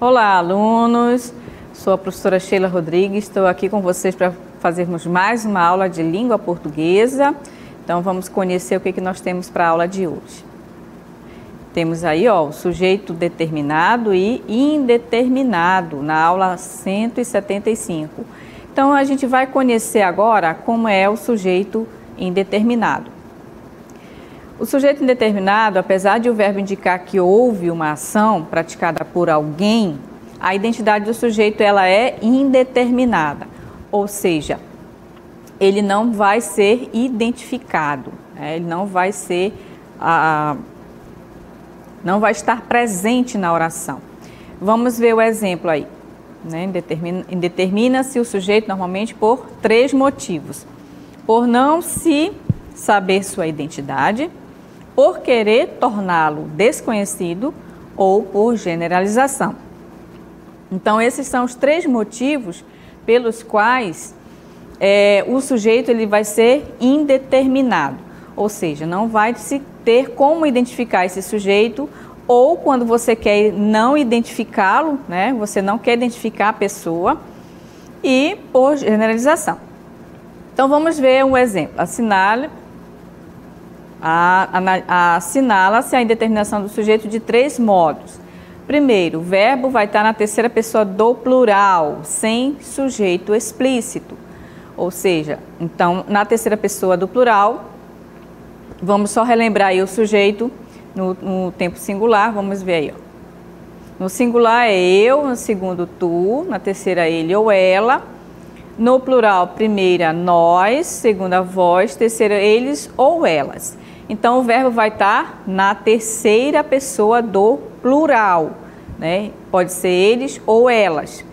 Olá, alunos! Sou a professora Sheila Rodrigues, estou aqui com vocês para fazermos mais uma aula de língua portuguesa. Então, vamos conhecer o que nós temos para a aula de hoje. Temos aí, ó, o sujeito determinado e indeterminado, na aula 175. Então, a gente vai conhecer agora como é o sujeito indeterminado. O sujeito indeterminado, apesar de o verbo indicar que houve uma ação praticada por alguém, a identidade do sujeito ela é indeterminada, ou seja, ele não vai ser identificado, né? Ele não vai ser, não vai estar presente na oração. Vamos ver o exemplo aí, né? Indetermina-se o sujeito normalmente por 3 motivos: por não se saber sua identidade, por querer torná-lo desconhecido ou por generalização. Então, esses são os 3 motivos pelos quais o sujeito ele vai ser indeterminado, ou seja, não vai se ter como identificar esse sujeito, ou quando você quer não identificá-lo, né, você não quer identificar a pessoa, e por generalização. Então, vamos ver um exemplo. Assinala-se a indeterminação do sujeito de 3 modos. Primeiro, o verbo vai estar na terceira pessoa do plural, sem sujeito explícito. Ou seja, então, na terceira pessoa do plural, vamos só relembrar aí o sujeito no tempo singular, vamos ver aí, ó. No singular é eu, no segundo tu, na terceira ele ou ela. No plural, primeira nós, segunda vós, terceira eles ou elas. Então, o verbo vai estar na terceira pessoa do plural, né? Pode ser eles ou elas.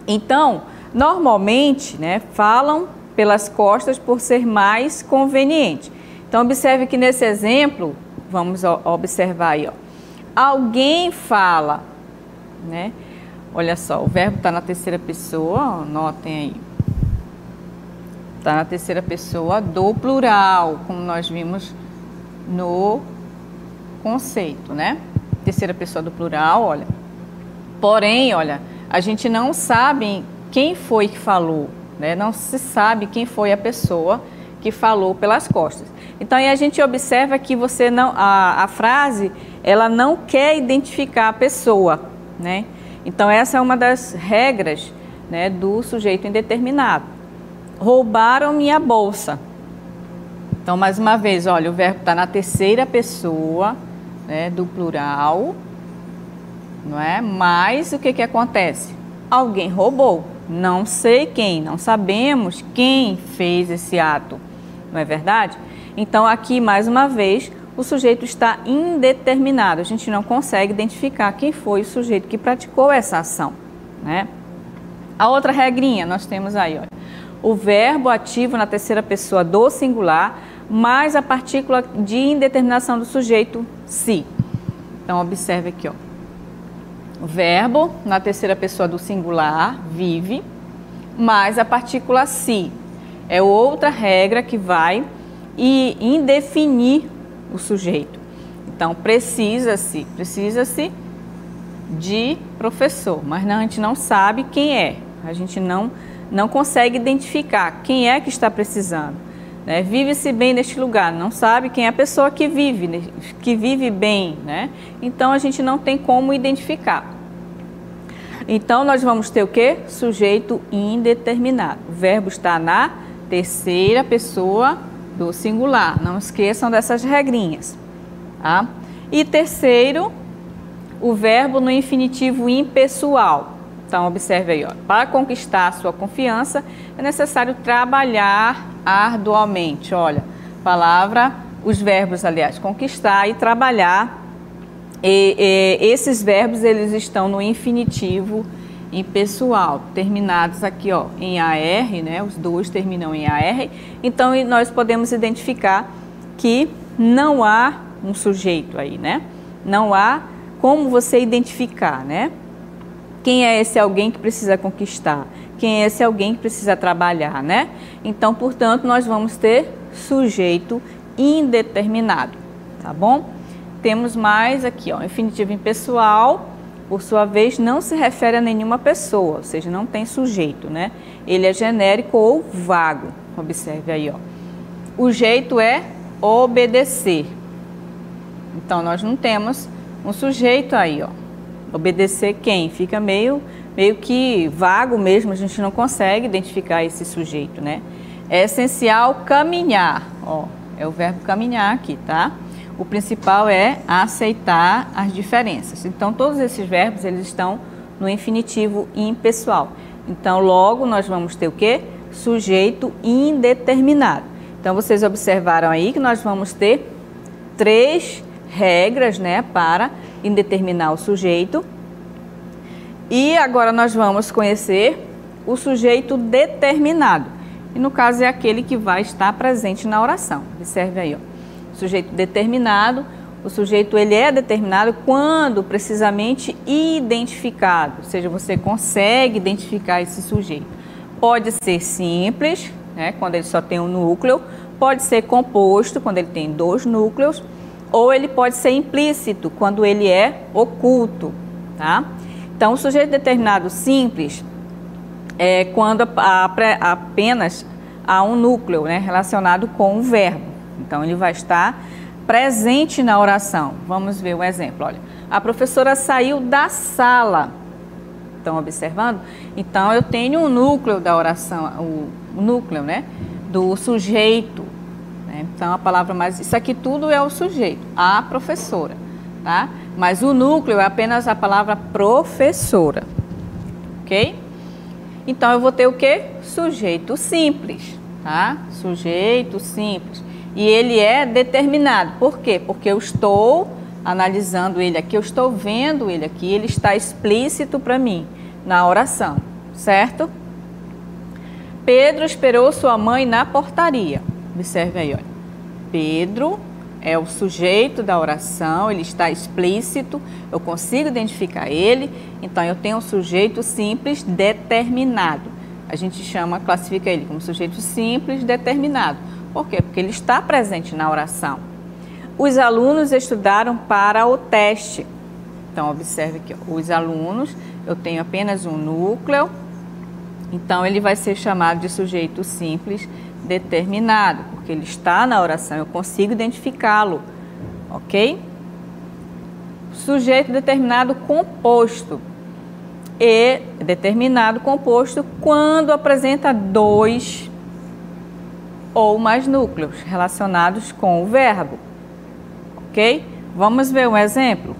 Então, normalmente, né, falam pelas costas por ser mais conveniente. Então, observe que nesse exemplo, vamos observar aí, ó. Alguém fala, né? Olha só, o verbo está na terceira pessoa, ó, notem aí. Está na terceira pessoa do plural, como nós vimos no conceito, né? Terceira pessoa do plural, olha. Porém, olha, a gente não sabe quem foi que falou, né? Não se sabe quem foi a pessoa que falou pelas costas. Então, aí a gente observa que você não, a frase, ela não quer identificar a pessoa, né? Então, essa é uma das regras, né, do sujeito indeterminado. Roubaram minha bolsa. Então, mais uma vez, olha, o verbo está na terceira pessoa, né, do plural, não é? Mas o que acontece? Alguém roubou. Não sei quem, não sabemos quem fez esse ato, não é verdade? Então, aqui, mais uma vez, o sujeito está indeterminado. A gente não consegue identificar quem foi o sujeito que praticou essa ação, né? A outra regrinha nós temos aí, olha. O verbo ativo na terceira pessoa do singular, mais a partícula de indeterminação do sujeito se. Então, observe aqui, ó. O verbo na terceira pessoa do singular, vive, mais a partícula se. É outra regra que vai indefinir o sujeito. Então, precisa-se de professor, mas a gente não sabe quem é. A gente não consegue identificar quem é que está precisando, né? Vive-se bem neste lugar, não sabe quem é a pessoa que vive bem, né? Então, a gente não tem como identificar. Então, nós vamos ter o quê? Sujeito indeterminado. O verbo está na terceira pessoa do singular. Não esqueçam dessas regrinhas, tá? E terceiro, o verbo no infinitivo impessoal. Então, observe aí, ó. Para conquistar a sua confiança, é necessário trabalhar arduamente. Olha, os verbos, aliás, conquistar e trabalhar. Esses verbos, eles estão no infinitivo impessoal, terminados aqui, ó, em AR, né? Os dois terminam em AR. Então, nós podemos identificar que não há um sujeito aí, né? Não há como você identificar, né? Quem é esse alguém que precisa conquistar? Quem é esse alguém que precisa trabalhar, né? Então, portanto, nós vamos ter sujeito indeterminado, tá bom? Temos mais aqui, ó, infinitivo impessoal, por sua vez, não se refere a nenhuma pessoa, ou seja, não tem sujeito, né? Ele é genérico ou vago. Observe aí, ó. O jeito é obedecer. Então, nós não temos um sujeito aí, ó. Obedecer quem? Fica meio que vago mesmo, a gente não consegue identificar esse sujeito, né? É essencial caminhar, ó, é o verbo caminhar aqui, tá? O principal é aceitar as diferenças. Então, todos esses verbos, eles estão no infinitivo impessoal. Então, logo, nós vamos ter o quê? Sujeito indeterminado. Então, vocês observaram aí que nós vamos ter 3 regras, né, para indeterminar o sujeito. E agora nós vamos conhecer o sujeito determinado. E no caso é aquele que vai estar presente na oração. Observe aí, ó. Sujeito determinado, o sujeito ele é determinado quando precisamente identificado, ou seja, você consegue identificar esse sujeito. Pode ser simples, né, quando ele só tem um núcleo, pode ser composto, quando ele tem 2 núcleos, ou ele pode ser implícito, quando ele é oculto, tá? Então, o sujeito determinado simples é quando apenas há um núcleo, né, relacionado com o verbo. Então, ele vai estar presente na oração. Vamos ver um exemplo. Olha, a professora saiu da sala. Estão observando? Então, eu tenho um núcleo da oração, o núcleo, né, do sujeito. Né? Então, a palavra mais... Isso aqui tudo é o sujeito, a professora, tá? Mas o núcleo é apenas a palavra professora, ok? Então, eu vou ter o quê? Sujeito simples, tá? Sujeito simples. E ele é determinado. Por quê? Porque eu estou analisando ele aqui, eu estou vendo ele aqui, ele está explícito para mim na oração, certo? Pedro esperou sua mãe na portaria. Observe aí, olha. Pedro é o sujeito da oração, ele está explícito, eu consigo identificar ele, então eu tenho um sujeito simples determinado. A gente classifica ele como sujeito simples determinado. Por quê? Porque ele está presente na oração. Os alunos estudaram para o teste. Então, observe aqui, ó, os alunos, eu tenho apenas um núcleo, então ele vai ser chamado de sujeito simples determinado, porque ele está na oração, eu consigo identificá-lo, ok? Sujeito determinado composto. E determinado composto quando apresenta 2 ou mais núcleos relacionados com o verbo, ok? Vamos ver um exemplo.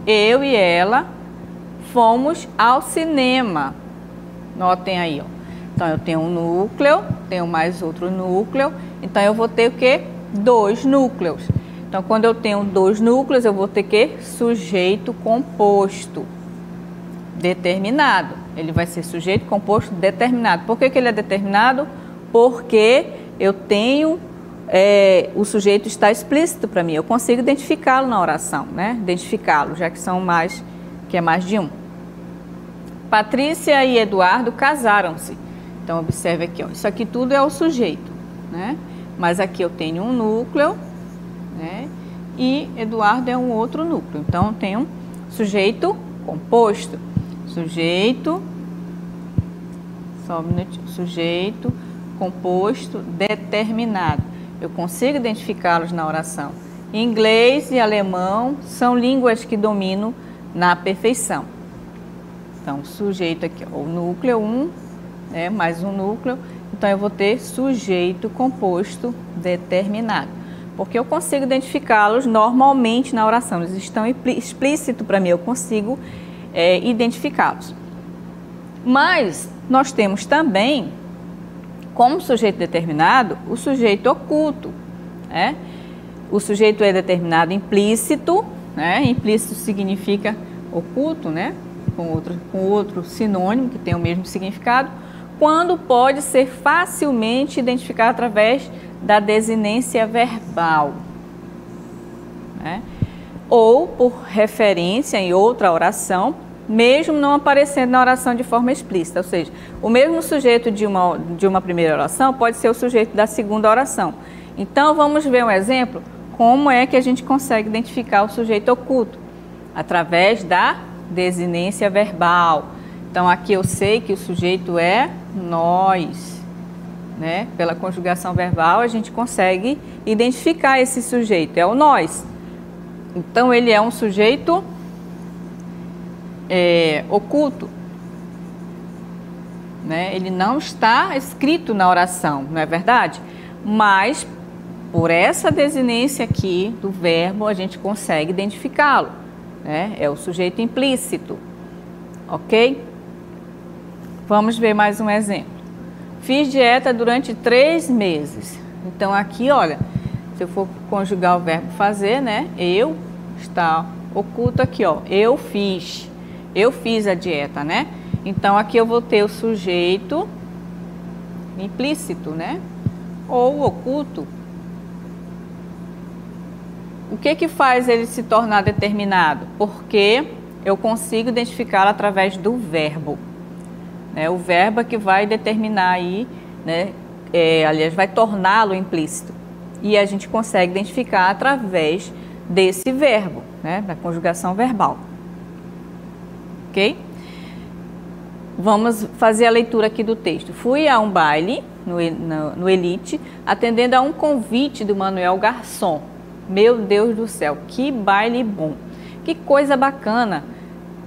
Eu e ela fomos ao cinema. Notem aí, ó. Então, eu tenho um núcleo, tenho mais outro núcleo, então eu vou ter o quê? 2 núcleos. Então, quando eu tenho 2 núcleos, eu vou ter o quê? Sujeito composto determinado. Ele vai ser sujeito composto determinado. Por que ele é determinado? Porque eu tenho, o sujeito está explícito para mim, eu consigo identificá-lo na oração, né? Identificá-lo, já que é mais de um. Patrícia e Eduardo casaram-se. Então, observe aqui, ó, isso aqui tudo é o sujeito, né? Mas aqui eu tenho um núcleo, né? E Eduardo é um outro núcleo. Então, eu tenho sujeito composto. Sujeito, só um minutinho, sujeito composto determinado. Eu consigo identificá-los na oração. Inglês e alemão são línguas que domino na perfeição. Então, sujeito aqui, ó, o núcleo 1, né, mais um núcleo. Então, eu vou ter sujeito composto determinado. Porque eu consigo identificá-los normalmente na oração. Eles estão explícitos para mim, eu consigo identificá-los. Mas nós temos também, como sujeito determinado, o sujeito oculto, né? O sujeito é determinado implícito, né? Implícito significa oculto, né? Com outro sinônimo que tem o mesmo significado, quando pode ser facilmente identificado através da desinência verbal, né? Ou por referência em outra oração, mesmo não aparecendo na oração de forma explícita. Ou seja, o mesmo sujeito de uma primeira oração pode ser o sujeito da segunda oração. Então, vamos ver um exemplo, como é que a gente consegue identificar o sujeito oculto? Através da desinência verbal. Então, aqui eu sei que o sujeito é nós, né? Pela conjugação verbal, a gente consegue identificar esse sujeito, é o nós. Então, ele é um sujeito oculto, né? Ele não está escrito na oração, não é verdade? Mas, por essa desinência aqui do verbo, a gente consegue identificá-lo, né? É o sujeito implícito, ok? Vamos ver mais um exemplo. Fiz dieta durante 3 meses. Então, aqui, olha, se eu for conjugar o verbo fazer, né? Eu, está oculto aqui, ó. Eu fiz a dieta, né? Então, aqui eu vou ter o sujeito implícito, né? Ou oculto. O que faz ele se tornar determinado? Porque eu consigo identificá-lo através do verbo. O verbo é que vai determinar aí, né? Aliás, vai torná-lo implícito. E a gente consegue identificar através desse verbo, né? Da conjugação verbal. Ok? Vamos fazer a leitura aqui do texto. Fui a um baile, no Elite, atendendo a um convite do Manuel Garçom. Meu Deus do céu, que baile bom! Que coisa bacana!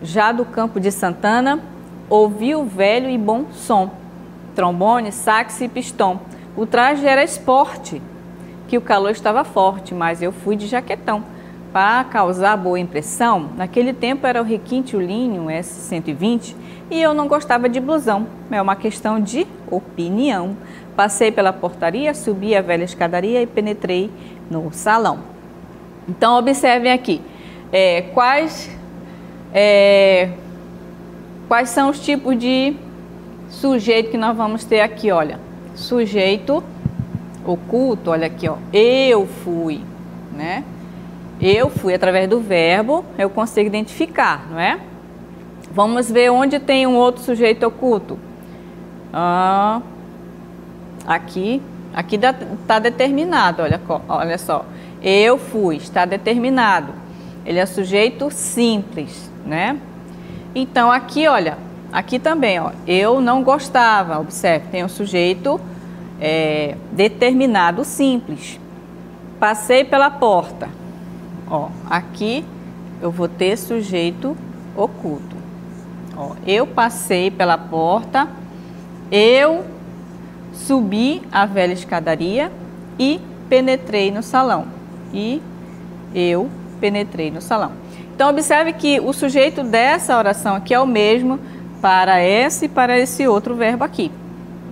Já do Campo de Santana, ouvi o velho e bom som, trombone, sax e pistão. O traje era esporte, que o calor estava forte, mas eu fui de jaquetão. Para causar boa impressão, naquele tempo era o requinte o linho S120 e eu não gostava de blusão. É uma questão de opinião. Passei pela portaria, subi a velha escadaria e penetrei no salão. Então, observem aqui, quais são os tipos de sujeito que nós vamos ter aqui, olha. Sujeito oculto, olha aqui, ó. Eu fui, né? Eu fui, através do verbo, eu consigo identificar, não é? Vamos ver onde tem um outro sujeito oculto. Aqui está determinado, olha só. Eu fui, está determinado. Ele é sujeito simples, né? Então, aqui, olha, aqui também, ó, eu não gostava, observe, tem um sujeito determinado simples. Passei pela porta, ó, aqui eu vou ter sujeito oculto. Ó, eu passei pela porta, eu subi a velha escadaria e penetrei no salão. E eu penetrei no salão. Então, observe que o sujeito dessa oração aqui é o mesmo para esse e para esse outro verbo aqui,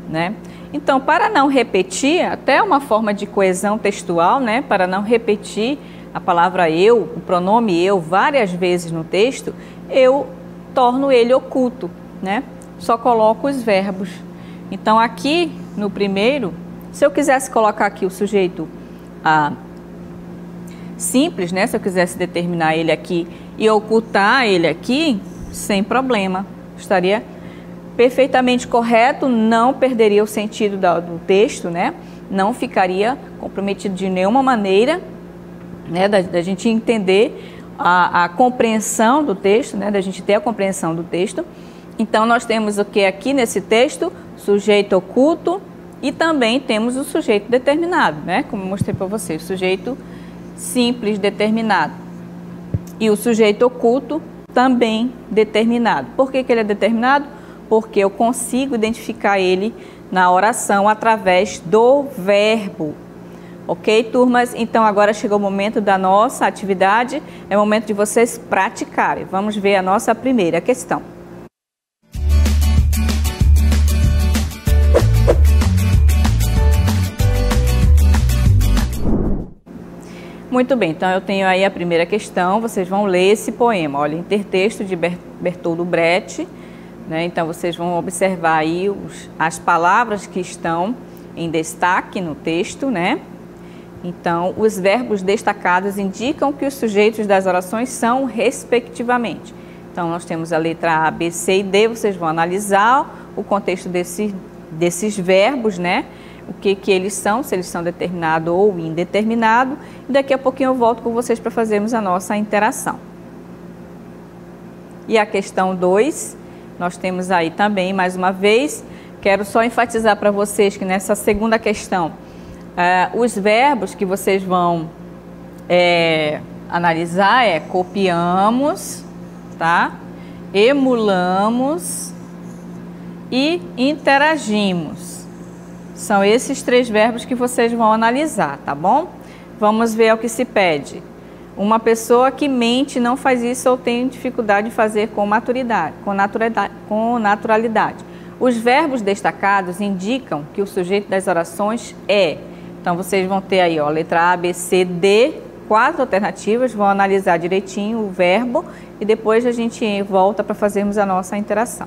né? Então, para não repetir, até uma forma de coesão textual, né? Para não repetir a palavra eu, o pronome eu, várias vezes no texto, eu torno ele oculto, né? Só coloco os verbos. Então, aqui no primeiro, se eu quisesse colocar aqui o sujeito simples, né? Se eu quisesse determinar ele aqui e ocultar ele aqui, sem problema, estaria perfeitamente correto, não perderia o sentido do texto, né? Não ficaria comprometido de nenhuma maneira, né? Da gente entender a compreensão do texto, né? Da gente ter a compreensão do texto. Então, nós temos o que aqui nesse texto? Sujeito oculto e também temos o sujeito determinado, né? Como eu mostrei para vocês, sujeito simples determinado. E o sujeito oculto também determinado. Por que ele é determinado? Porque eu consigo identificar ele na oração através do verbo. Ok, turmas? Então, agora chegou o momento da nossa atividade, é o momento de vocês praticarem. Vamos ver a nossa primeira questão. Muito bem, então eu tenho aí a primeira questão, vocês vão ler esse poema, olha, intertexto de Bertold Brecht, né? Então vocês vão observar aí as palavras que estão em destaque no texto, né? Então, os verbos destacados indicam que os sujeitos das orações são respectivamente. Então, nós temos a letra A, B, C e D, vocês vão analisar o contexto desses verbos, né? O que eles são, se eles são determinado ou indeterminado. E daqui a pouquinho eu volto com vocês para fazermos a nossa interação. E a questão 2, nós temos aí também, mais uma vez, quero só enfatizar para vocês que nessa segunda questão, os verbos que vocês vão analisar é copiamos, tá? Emulamos e interagimos. São esses 3 verbos que vocês vão analisar, tá bom? Vamos ver o que se pede. Uma pessoa que mente não faz isso ou tem dificuldade de fazer com maturidade, com naturalidade. Os verbos destacados indicam que o sujeito das orações é. Então, vocês vão ter aí, ó, letra A, B, C, D, 4 alternativas, vão analisar direitinho o verbo e depois a gente volta para fazermos a nossa interação.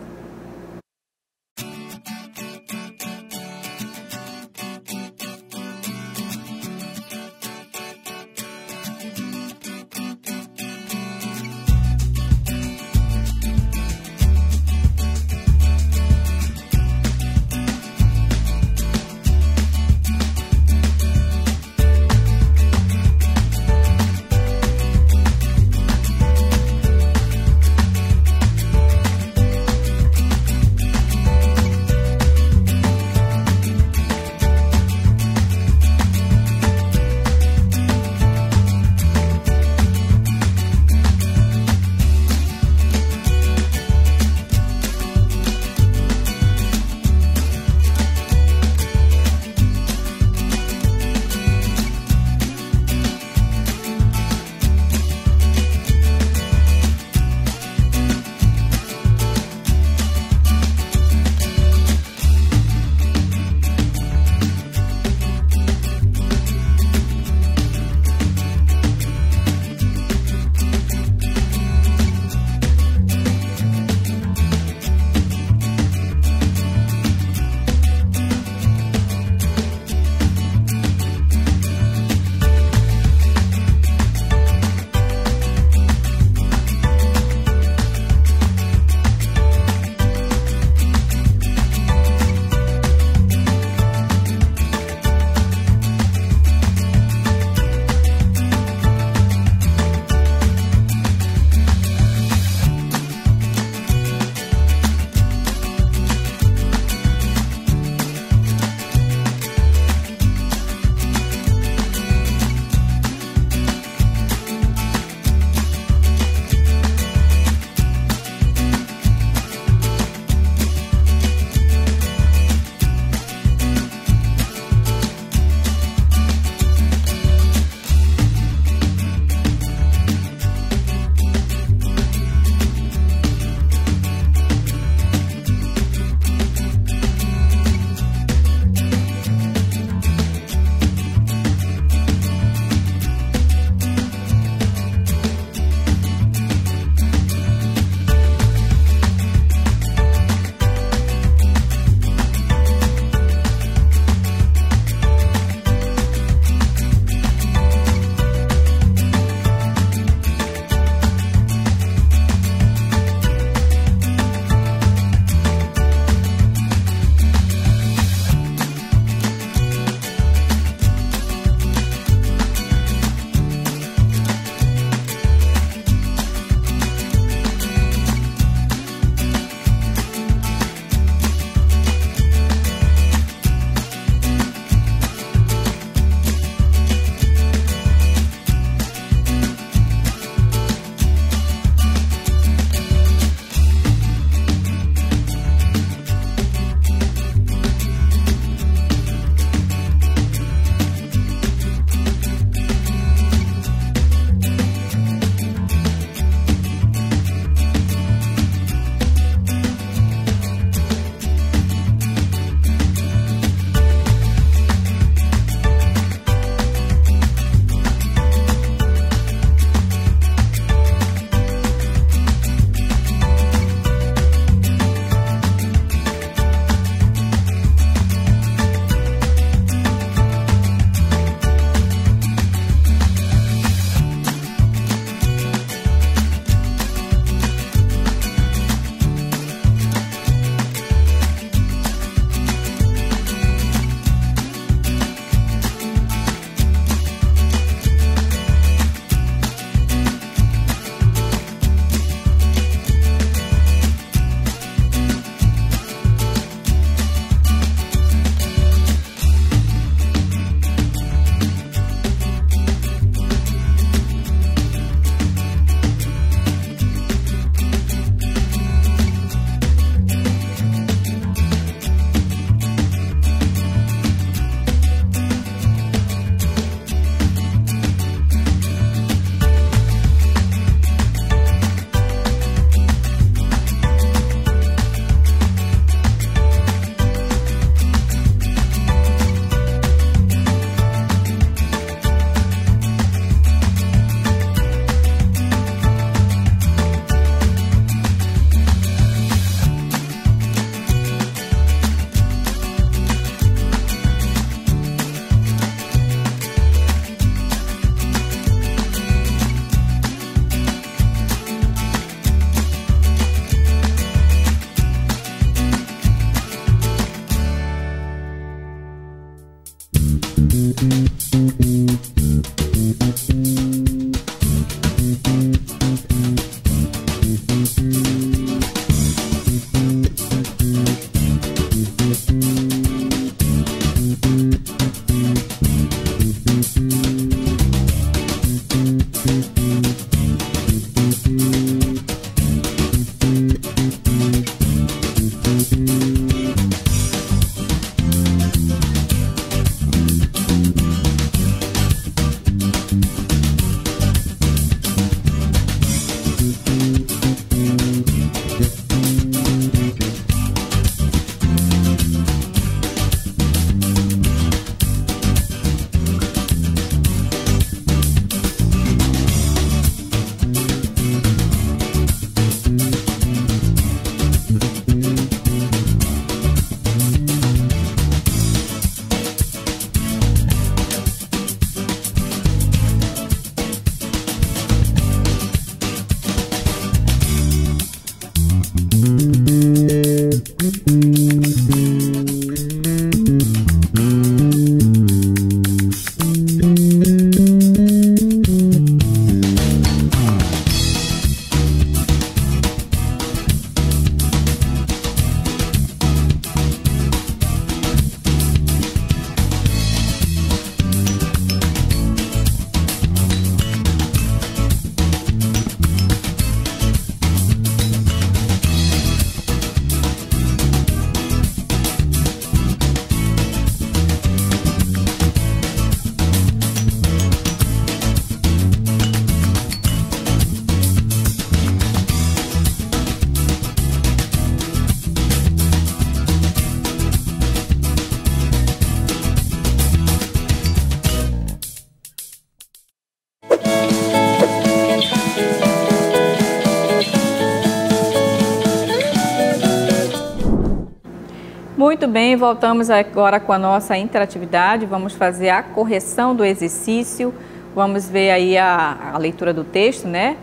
Muito bem, voltamos agora com a nossa interatividade. Vamos fazer a correção do exercício. Vamos ver aí a leitura do texto, né?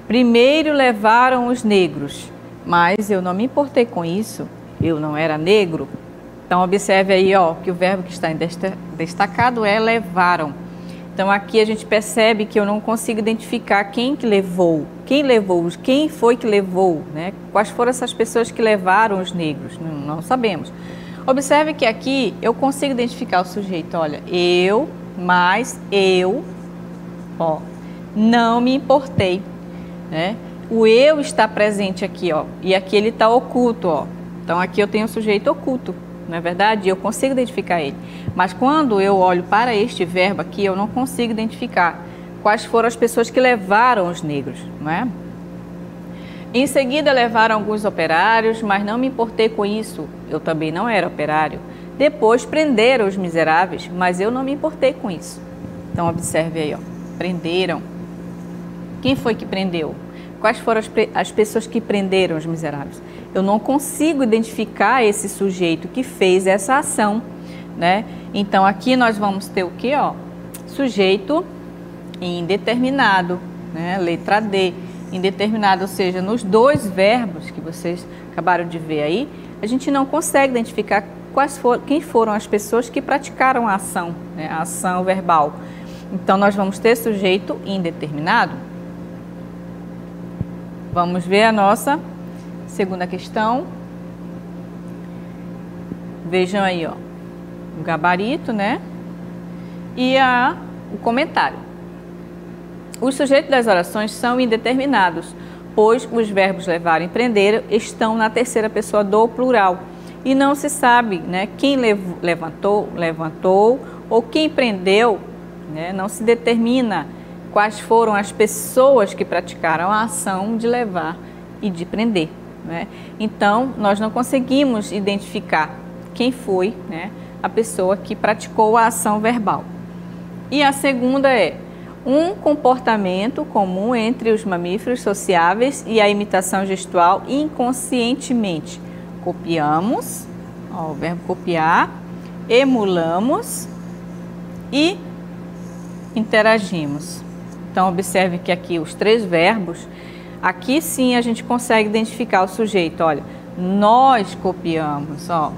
Primeiro levaram os negros, mas eu não me importei com isso, eu não era negro. Então, observe aí, ó, que o verbo que está destacado é levaram. Então, aqui a gente percebe que eu não consigo identificar quem foi que levou, né? Quais foram essas pessoas que levaram os negros, não sabemos. Observe que aqui eu consigo identificar o sujeito, olha, eu, mas eu, ó, não me importei, né? O eu está presente aqui, ó, e aqui ele está oculto, ó. Então, aqui eu tenho o sujeito oculto. Não é verdade? Eu consigo identificar ele. Mas quando eu olho para este verbo aqui, eu não consigo identificar quais foram as pessoas que levaram os negros, não é? Em seguida, levaram alguns operários, mas não me importei com isso. Eu também não era operário. Depois, prenderam os miseráveis, mas eu não me importei com isso. Então, observe aí, ó. Prenderam. Quem foi que prendeu? Quais foram as pessoas que prenderam os miseráveis? Eu não consigo identificar esse sujeito que fez essa ação, né? Então, aqui nós vamos ter o quê, ó? Sujeito indeterminado, né? Letra D, indeterminado, ou seja, nos dois verbos que vocês acabaram de ver aí, a gente não consegue identificar quem foram as pessoas que praticaram a ação, né? A ação verbal. Então, nós vamos ter sujeito indeterminado. Vamos ver a nossa segunda questão. Vejam aí, ó, o gabarito, né? E o comentário. Os sujeitos das orações são indeterminados, pois os verbos levar e prender estão na terceira pessoa do plural. E não se sabe, né, quem levantou, ou quem prendeu, né? Não se determina quais foram as pessoas que praticaram a ação de levar e de prender, né? Então, nós não conseguimos identificar quem foi, né, a pessoa que praticou a ação verbal. E a segunda é um comportamento comum entre os mamíferos sociáveis e a imitação gestual inconscientemente. Copiamos, ó, o verbo copiar, emulamos e interagimos. Então, observe que aqui os três verbos, aqui sim a gente consegue identificar o sujeito. Olha, nós copiamos, ó,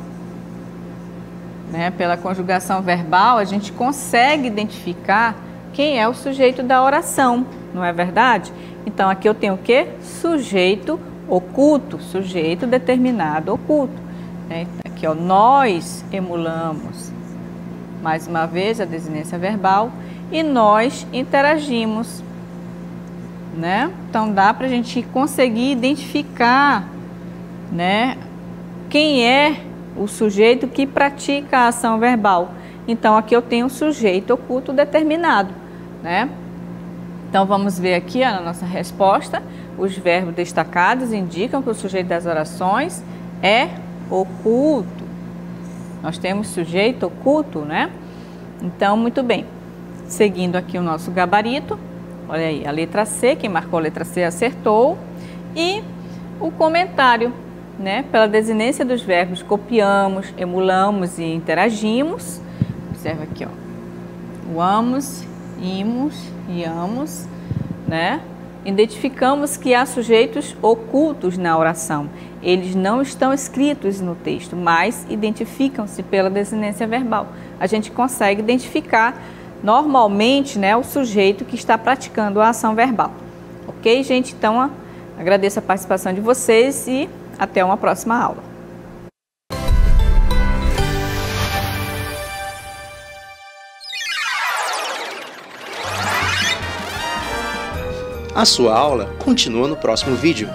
né? Pela conjugação verbal, a gente consegue identificar quem é o sujeito da oração, não é verdade? Então, aqui eu tenho o quê? Sujeito oculto, sujeito determinado oculto, né? Aqui, ó, nós emulamos, mais uma vez, a desinência verbal, e nós interagimos, né? Então, dá para a gente conseguir identificar, né, quem é o sujeito que pratica a ação verbal. Então, aqui eu tenho um sujeito oculto determinado, né? Então, vamos ver aqui, ó, na nossa resposta, os verbos destacados indicam que o sujeito das orações é oculto. Nós temos sujeito oculto, né? Então, muito bem. Seguindo aqui o nosso gabarito, olha aí, a letra C, quem marcou a letra C acertou. E o comentário, né? Pela desinência dos verbos copiamos, emulamos e interagimos. Observa aqui, ó. O amos, imos e amos, né? Identificamos que há sujeitos ocultos na oração. Eles não estão escritos no texto, mas identificam-se pela desinência verbal. A gente consegue identificar normalmente, né, o sujeito que está praticando a ação verbal. Ok, gente? Então, agradeço a participação de vocês e até uma próxima aula. A sua aula continua no próximo vídeo.